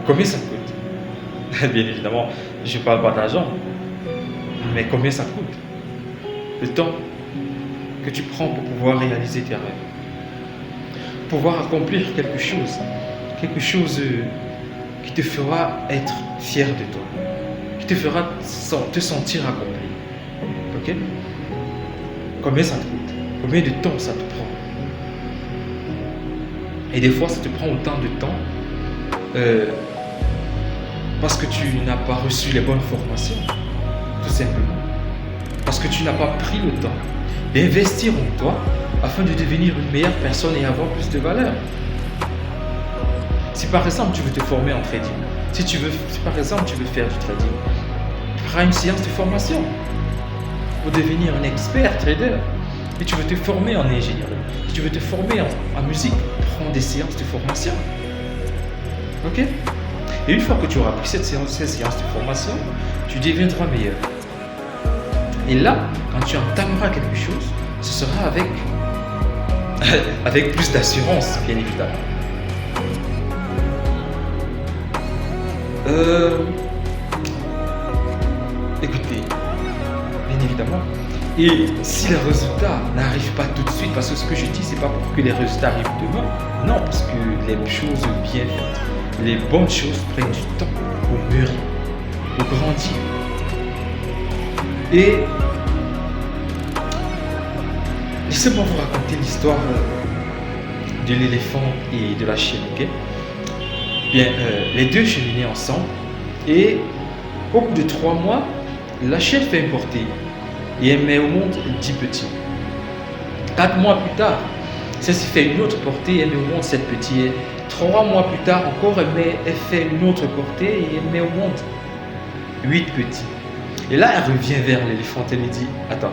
Combien ça te coûte? Bien évidemment, je ne parle pas d'argent, mais combien ça te coûte? Le temps que tu prends pour pouvoir réaliser tes rêves, pouvoir accomplir quelque chose qui te fera être fier de toi, qui te fera te sentir accompli. Ok? Combien ça te coûte? Combien de temps ça te prend? Et des fois, ça te prend autant de temps parce que tu n'as pas reçu les bonnes formations, tout simplement. Parce que tu n'as pas pris le temps d'investir en toi afin de devenir une meilleure personne et avoir plus de valeur. Si par exemple tu veux te former en trading, si par exemple tu veux faire du trading, tu feras une séance de formation pour devenir un expert trader. Et tu veux te former en ingénierie, si tu veux te former en musique, prends des séances de formation. Ok? Et une fois que tu auras pris ces séances de formation, tu deviendras meilleur. Et là, quand tu entameras quelque chose, ce sera avec plus d'assurance, bien évidemment. Écoutez, bien évidemment. Et si les résultats n'arrivent pas tout de suite, parce que ce que je dis, c'est pas pour que les résultats arrivent demain. Non, parce que les choses bien faites, les bonnes choses prennent du temps pour mûrir, pour grandir. Et laissez-moi vous raconter l'histoire de l'éléphant et de la chienne, ok? Bien, les deux cheminaient ensemble et au bout de 3 mois, la chienne fait une portée et elle met au monde 10 petits. 4 mois plus tard, celle-ci fait une autre portée et elle met au monde 7 petits. Et 3 mois plus tard encore, elle fait une autre portée et elle met au monde 8 petits. Et là, elle revient vers l'éléphant et lui dit, attends,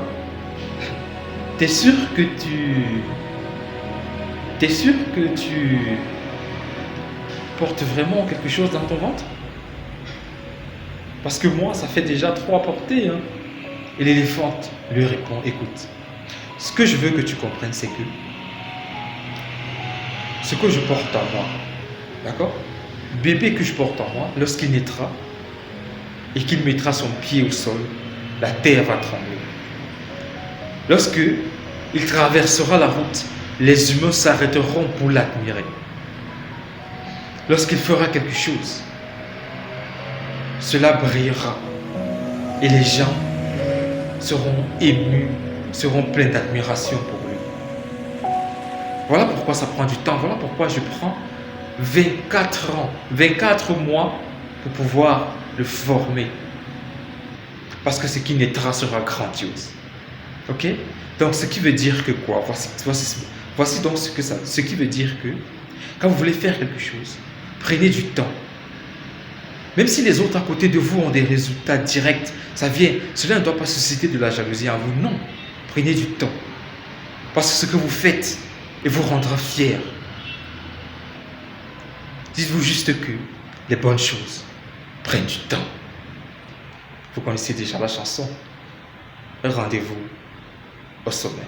t'es sûr que tu portes vraiment quelque chose dans ton ventre? Parce que moi, ça fait déjà 3 portées. Hein. Et l'éléphant lui répond, écoute, ce que je veux que tu comprennes, c'est que ce que je porte en moi, d'accord? Bébé que je porte en moi, lorsqu'il naîtra et qu'il mettra son pied au sol, la terre va trembler. Lorsque il traversera la route, les humains s'arrêteront pour l'admirer. Lorsqu'il fera quelque chose, cela brillera et les gens seront émus, seront pleins d'admiration pour lui. Voilà pourquoi ça prend du temps, voilà pourquoi je prends 24 ans, 24 mois pour pouvoir le former. Parce que ce qui naîtra sera grandiose. Ok? Donc ce qui veut dire que quoi? Voici donc ce qui veut dire que quand vous voulez faire quelque chose, prenez du temps. Même si les autres à côté de vous ont des résultats directs, cela ne doit pas susciter de la jalousie en vous. Non, prenez du temps. Parce que ce que vous faites, il vous rendra fier. Dites-vous juste que les bonnes choses prennent du temps. Vous connaissez déjà la chanson. Rendez-vous au sommet.